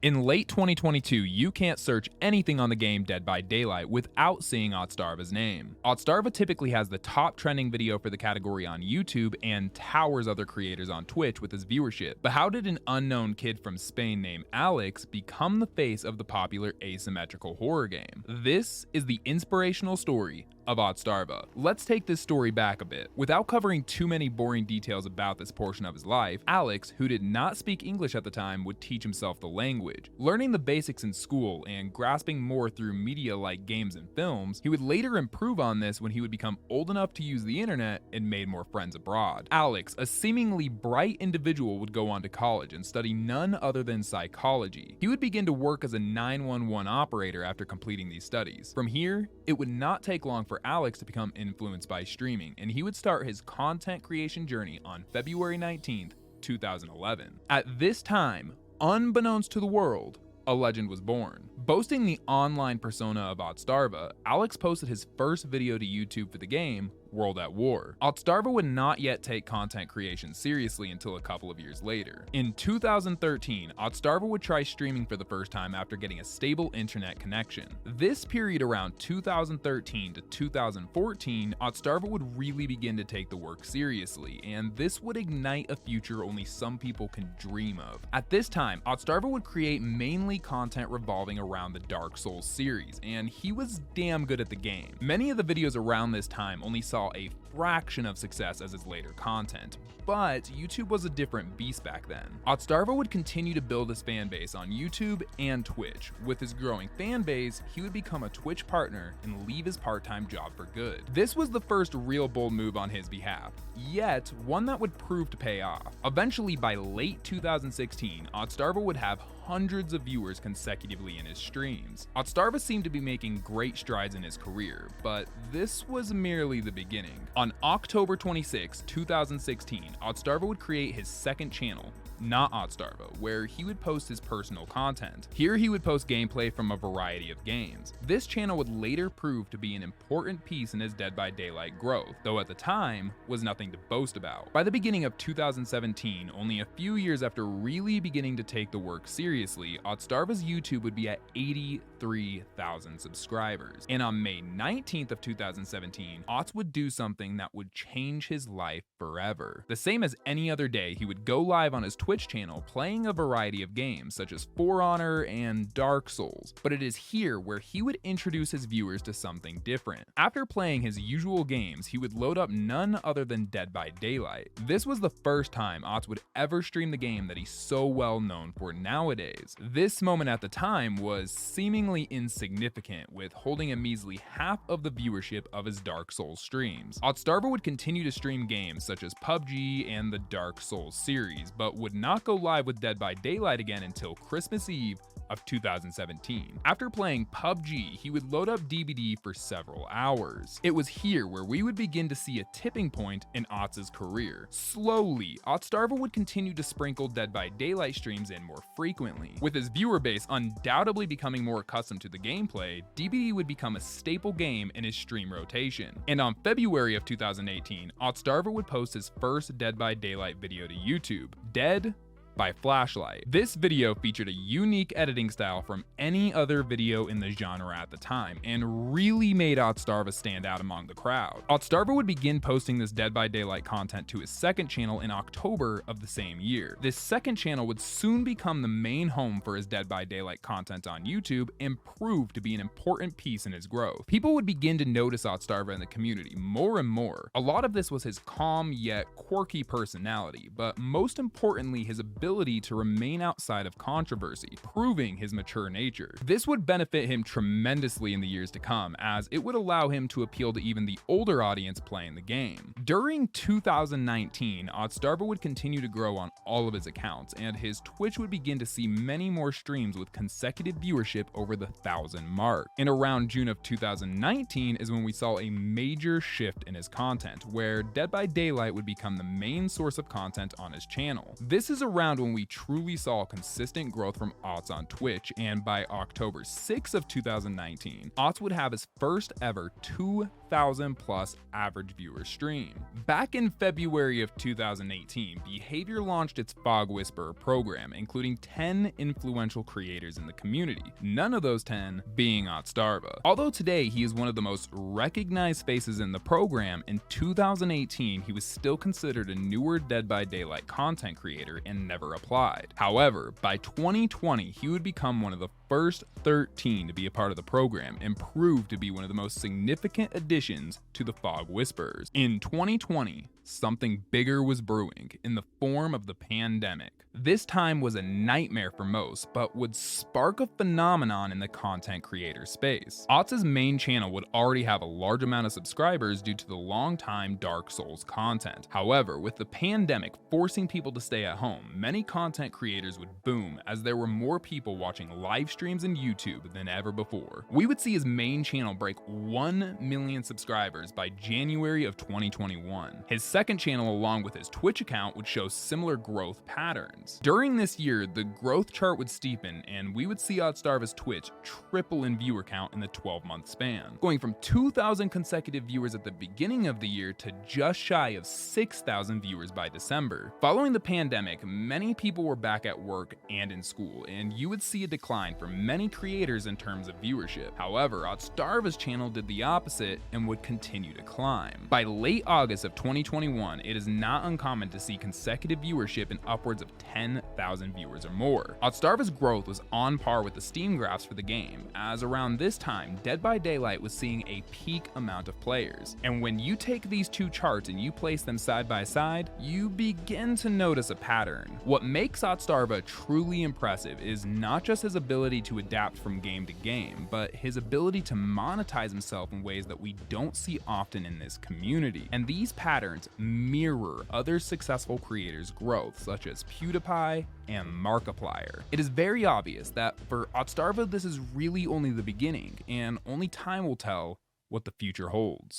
In late 2022, you can't search anything on the game Dead by Daylight without seeing Otzdarva's name. Otzdarva typically has the top trending video for the category on YouTube and towers other creators on Twitch with his viewership. But how did an unknown kid from Spain named Alex become the face of the popular asymmetrical horror game? This is the inspirational story of Otzdarva. Let's take this story back a bit. Without covering too many boring details about this portion of his life, Alex, who did not speak English at the time, would teach himself the language. Learning the basics in school and grasping more through media like games and films, he would later improve on this when he would become old enough to use the internet and made more friends abroad. Alex, a seemingly bright individual, would go on to college and study none other than psychology. He would begin to work as a 911 operator after completing these studies. From here, it would not take long for Alex to become influenced by streaming, and he would start his content creation journey on February 19th, 2011. At this time, unbeknownst to the world, a legend was born. Boasting the online persona of Otzdarva, Alex posted his first video to YouTube for the game, World at War. Otzdarva would not yet take content creation seriously until a couple of years later. In 2013, Otzdarva would try streaming for the first time after getting a stable internet connection. This period around 2013 to 2014, Otzdarva would really begin to take the work seriously, and this would ignite a future only some people can dream of. At this time, Otzdarva would create mainly content revolving around the Dark Souls series, and he was damn good at the game. Many of the videos around this time only saw a fraction of success as his later content, but YouTube was a different beast back then. Otzdarva would continue to build his fan base on YouTube and Twitch. With his growing fan base, he would become a Twitch partner and leave his part-time job for good. This was the first real bold move on his behalf, yet one that would prove to pay off. Eventually, by late 2016, Otzdarva would have hundreds of viewers consecutively in his streams. Otzdarva seemed to be making great strides in his career, but this was merely the beginning. On October 26, 2016, Otzdarva would create his second channel, Not Otzdarva, where he would post his personal content. Here he would post gameplay from a variety of games. This channel would later prove to be an important piece in his Dead by Daylight growth, though at the time was nothing to boast about. By the beginning of 2017, only a few years after really beginning to take the work seriously, Otzdarva's YouTube would be at 83,000 subscribers. And on May 19th of 2017, Otz would do something that would change his life forever. The same as any other day, he would go live on his Twitch channel playing a variety of games such as For Honor and Dark Souls, but it is here where he would introduce his viewers to something different. After playing his usual games, he would load up none other than Dead by Daylight. This was the first time Otz would ever stream the game that he's so well known for nowadays. This moment at the time was seemingly insignificant, with holding a measly half of the viewership of his Dark Souls streams. Otzdarva would continue to stream games such as PUBG and the Dark Souls series, but would not go live with Dead by Daylight again until Christmas Eve of 2017. After playing PUBG, he would load up DBD for several hours. It was here where we would begin to see a tipping point in Otz's career. Slowly, Otzdarva would continue to sprinkle Dead by Daylight streams in more frequently. With his viewer base undoubtedly becoming more accustomed to the gameplay, DBD would become a staple game in his stream rotation. And on February of 2018, Otzdarva would post his first Dead by Daylight video to YouTube, Dead by Flashlight. This video featured a unique editing style from any other video in the genre at the time, and really made Otzdarva stand out among the crowd. Otzdarva would begin posting this Dead by Daylight content to his second channel in October of the same year. This second channel would soon become the main home for his Dead by Daylight content on YouTube and prove to be an important piece in his growth. People would begin to notice Otzdarva in the community more and more. A lot of this was his calm yet quirky personality, but most importantly his ability to remain outside of controversy, proving his mature nature. This would benefit him tremendously in the years to come, as it would allow him to appeal to even the older audience playing the game. During 2019, Otzdarva would continue to grow on all of his accounts, and his Twitch would begin to see many more streams with consecutive viewership over the 1,000 mark. And around June of 2019 is when we saw a major shift in his content, where Dead by Daylight would become the main source of content on his channel. This is around when we truly saw consistent growth from Otz on Twitch, and by October 6th of 2019, Otz would have his first ever 2 3,000 plus average viewer stream. Back in February of 2018, bhvr launched its Fog Whisperer program, including 10 influential creators in the community, none of those 10 being Otzdarva. Although today he is one of the most recognized faces in the program, in 2018 he was still considered a newer Dead by Daylight content creator and never applied. However, by 2020 he would become one of the first 13 to be a part of the program and proved to be one of the most significant additions to the Fog Whisperers. In 2020, something bigger was brewing in the form of the pandemic. This time was a nightmare for most, but would spark a phenomenon in the content creator space. Otz's main channel would already have a large amount of subscribers due to the long-time Dark Souls content. However, with the pandemic forcing people to stay at home, many content creators would boom as there were more people watching live streams in YouTube than ever before. We would see his main channel break 1 million subscribers by January of 2021. His second channel along with his Twitch account would show similar growth patterns. During this year, the growth chart would steepen and we would see Otzdarva's Twitch triple in viewer count in the 12-month span, going from 2,000 consecutive viewers at the beginning of the year to just shy of 6,000 viewers by December. Following the pandemic, many people were back at work and in school, and you would see a decline for many creators in terms of viewership. However, Otzdarva's channel did the opposite and would continue to climb. By late August of 2021, it is not uncommon to see consecutive viewership in upwards of 10,000 viewers or more. Otzdarva's growth was on par with the Steam graphs for the game, as around this time, Dead by Daylight was seeing a peak amount of players. And when you take these two charts and you place them side by side, you begin to notice a pattern. What makes Otzdarva truly impressive is not just his ability to adapt from game to game, but his ability to monetize himself in ways that we don't see often in this community. And these patterns mirror other successful creators' growth, such as PewDiePie and Markiplier. It is very obvious that for Otzdarva this is really only the beginning, and only time will tell what the future holds.